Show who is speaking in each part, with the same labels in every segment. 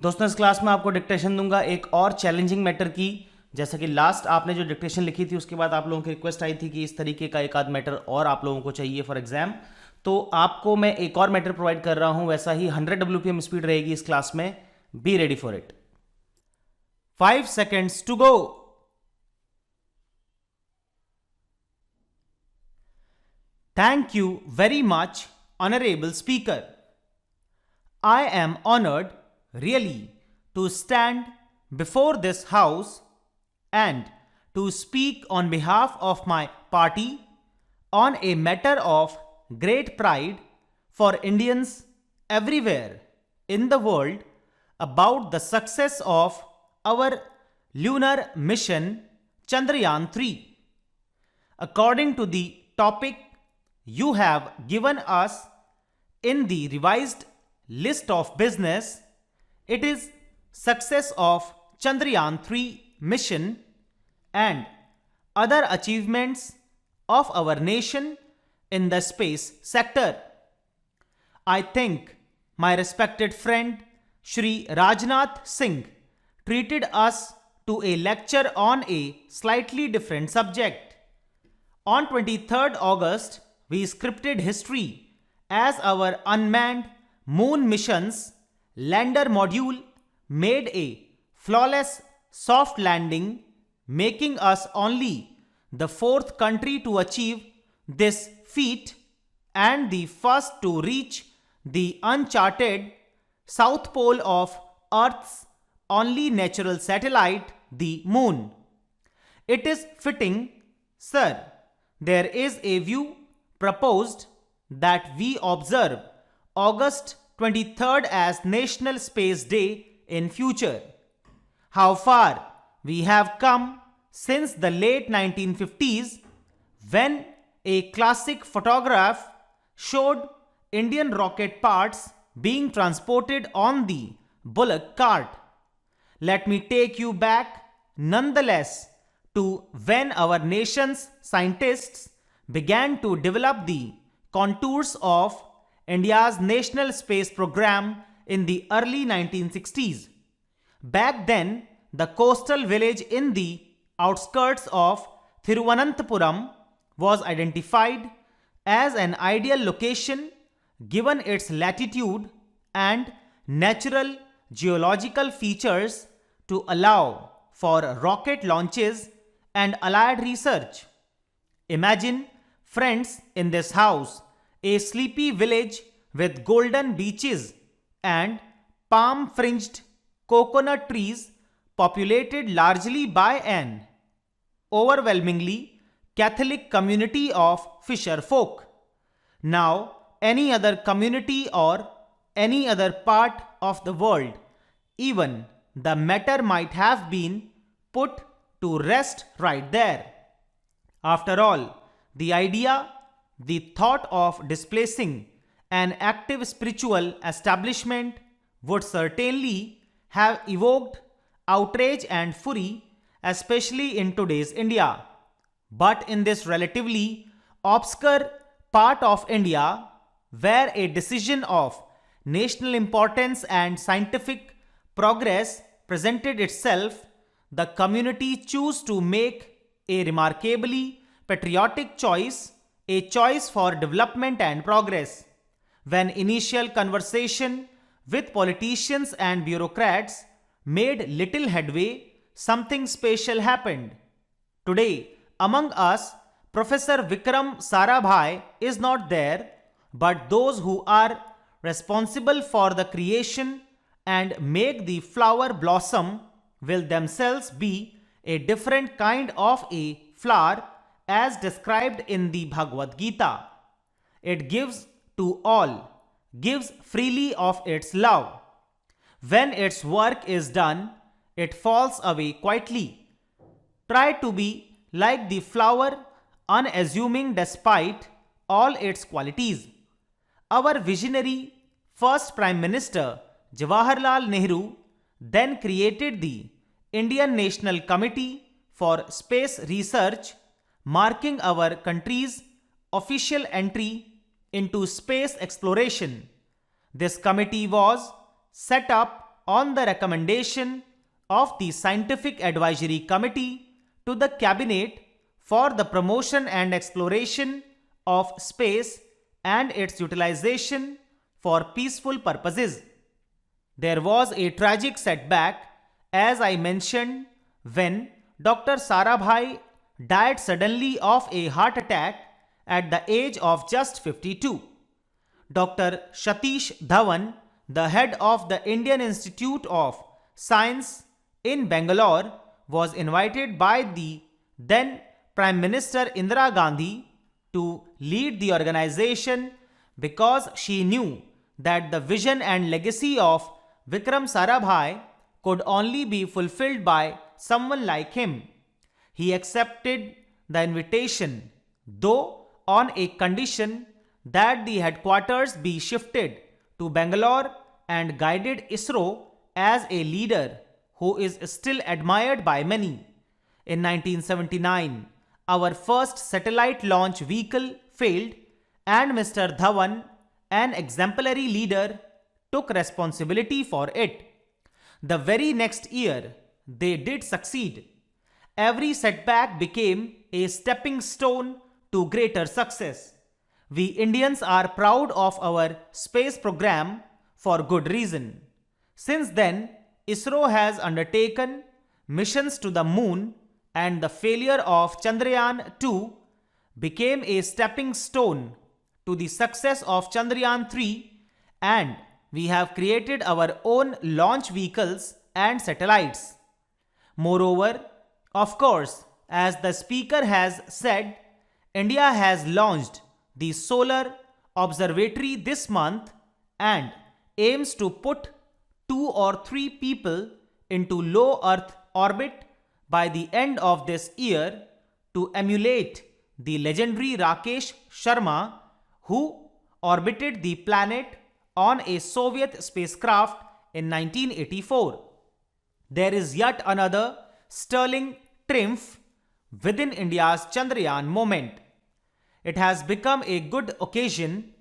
Speaker 1: दोस्तों इस क्लास में आपको डिक्टेशन दूंगा एक और चैलेंजिंग मैटर की। जैसा कि लास्ट आपने जो डिक्टेशन लिखी थी उसके बाद आप लोगों की रिक्वेस्ट आई थी कि इस तरीके का एक आध मैटर और आप लोगों को चाहिए फॉर एग्जाम, तो आपको मैं एक और मैटर प्रोवाइड कर रहा हूं। वैसा ही 100 WPM स्पीड रहेगी इस क्लास में। Be ready for it. 5 seconds to go. Thank you very much, Honorable Speaker. I am honored, really, to stand before this House and to speak on behalf of my party on a matter of great pride for Indians everywhere in the world about the success of our lunar mission Chandrayaan-3. According to the topic you have given us in the revised list of business, it is success of Chandrayaan-3 mission and other achievements of our nation in the space sector. I think my respected friend Shri Rajnath Singh treated us to a lecture on a slightly different subject. On 23rd August, we scripted history as our unmanned moon mission's lander module made a flawless soft landing, making us only the 4th country to achieve this feat and the first to reach the uncharted south pole of Earth's only natural satellite, the moon. It is fitting, sir, there is a view proposed that we observe August 23rd as National Space Day in future. How far we have come since the late 1950s, when a classic photograph showed Indian rocket parts being transported on the bullock cart. Let me take you back nonetheless to when our nation's scientists began to develop the contours of India's national space program in the early 1960s. Back then, the coastal village in the outskirts of Thiruvananthapuram was identified as an ideal location given its latitude and natural geological features to allow for rocket launches and allied research. Imagine, friends in this house, a sleepy village with golden beaches and palm-fringed coconut trees populated largely by an overwhelmingly Catholic community of fisher folk. Now, any other community or any other part of the world, even the matter might have been put to rest right there. After all, the idea, the thought of displacing an active spiritual establishment would certainly have evoked outrage and fury, especially in today's India. But in this relatively obscure part of India, where a decision of national importance and scientific progress presented itself, the community chose to make a remarkably patriotic choice, a choice for development and progress. When initial conversation with politicians and bureaucrats made little headway, something special happened. Today, among us, Professor Vikram Sarabhai is not there, but those who are responsible for the creation and make the flower blossom will themselves be a different kind of a flower as described in the Bhagavad Gita. It gives to all, gives freely of its love. When its work is done, it falls away quietly. Try to be like the flower, unassuming despite all its qualities. Our visionary first Prime Minister Jawaharlal Nehru then created the Indian National Committee for Space Research, marking our country's official entry into space exploration. This committee was set up on the recommendation of the Scientific Advisory Committee to the Cabinet for the promotion and exploration of space and its utilization for peaceful purposes. There was a tragic setback, as I mentioned, when Dr. Sarabhai died suddenly of a heart attack at the age of just 52. Dr. Satish Dhawan, the head of the Indian Institute of Science in Bangalore, was invited by the then Prime Minister Indira Gandhi to lead the organization because she knew that the vision and legacy of Vikram Sarabhai could only be fulfilled by someone like him. He accepted the invitation, though on a condition that the headquarters be shifted to Bangalore, and guided ISRO as a leader who is still admired by many. In 1979, our first satellite launch vehicle failed, and Mr. Dhawan, an exemplary leader, took responsibility for it. The very next year, they did succeed. Every setback became a stepping stone to greater success. We Indians are proud of our space program for good reason. Since then, ISRO has undertaken missions to the moon, and the failure of Chandrayaan 2 became a stepping stone to the success of Chandrayaan 3, and we have created our own launch vehicles and satellites. Moreover, of course, as the speaker has said, India has launched the Solar Observatory this month and aims to put 2 or 3 people into low Earth orbit by the end of this year to emulate the legendary Rakesh Sharma, who orbited the planet on a Soviet spacecraft in 1984. There is yet another sterling triumph within India's Chandrayaan moment. It has become a good occasion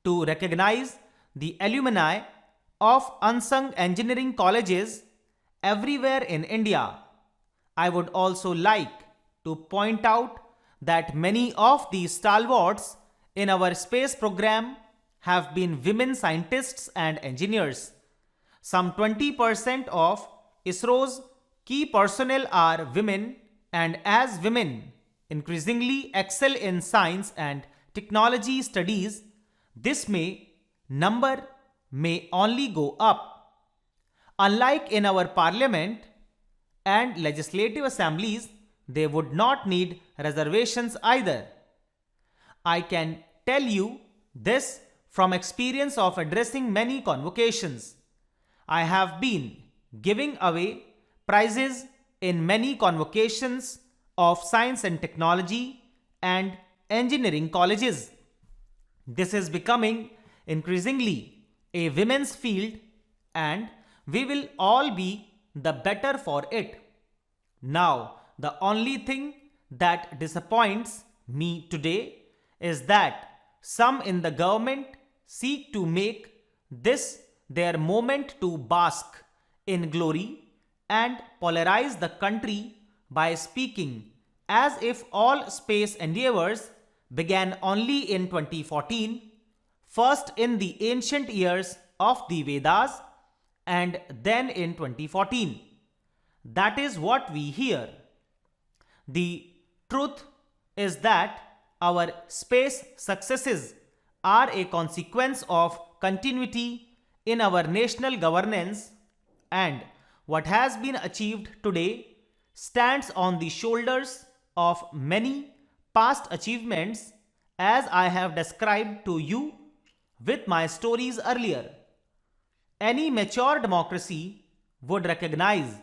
Speaker 1: to recognize the alumni of unsung engineering colleges everywhere in India. I would also like to point out that many of the stalwarts in our space program have been women scientists and engineers. Some 20% of ISRO's key personnel are women, and as women increasingly excel in science and technology studies, this number may only go up. Unlike in our parliament and legislative assemblies, they would not need reservations either. I can tell you this from experience of addressing many convocations. I have been giving away prizes in many convocations of science and technology and engineering colleges. This is becoming increasingly a women's field, and we will all be the better for it. Now, the only thing that disappoints me today is that some in the government seek to make this their moment to bask in glory and polarize the country by speaking as if all space endeavors began only in 2014, first in the ancient years of the Vedas and then in 2014. That is what we hear. The truth is that our space successes are a consequence of continuity in our national governance, and what has been achieved today stands on the shoulders of many past achievements, as I have described to you with my stories earlier. Any mature democracy would recognize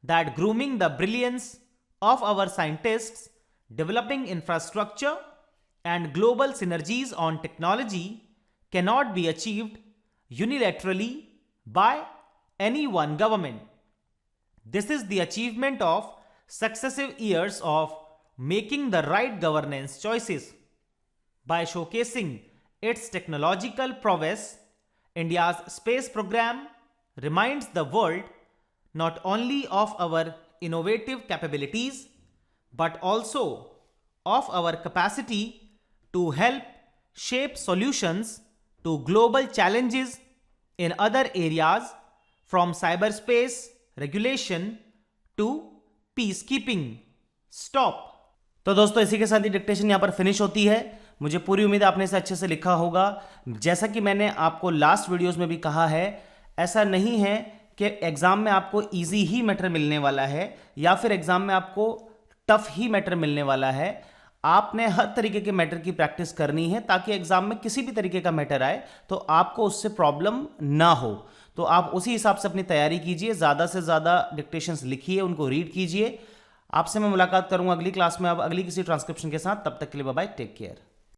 Speaker 1: that grooming the brilliance of our scientists, developing infrastructure, and global synergies on technology cannot be achieved unilaterally by any one government. This is the achievement of successive years of making the right governance choices. By showcasing its technological prowess, India's space program reminds the world not only of our innovative capabilities but also of our capacity to help shape solutions to global challenges in other areas from cyberspace regulation to peacekeeping. Stop. तो दोस्तों इसी के साथ ही dictation यहाँ पर finish होती है। मुझे पूरी उम्मीद है आपने इसे अच्छे से लिखा होगा। जैसा कि मैंने आपको लास्ट वीडियोस में भी कहा है, ऐसा नहीं है कि एग्जाम में आपको इजी ही मैटर मिलने वाला है या फिर एग्जाम में आपको टफ ही मैटर मिलने वाला है। आपने हर तरीके के मैटर की प्रैक्टिस करनी है ताकि एग्जाम में किसी भी तरीके का मैटर आए तो आपको उससे प्रॉब्लम ना हो। तो आप उसी हिसाब से अपनी तैयारी कीजिए, ज़्यादा से ज़्यादा डिक्टेशंस लिखिए, उनको रीड कीजिए। आपसे मैं मुलाकात करूंगा अगली क्लास में, अब अगली किसी ट्रांसक्रिप्शन के साथ। तब तक के लिए बाय बाय, टेक केयर।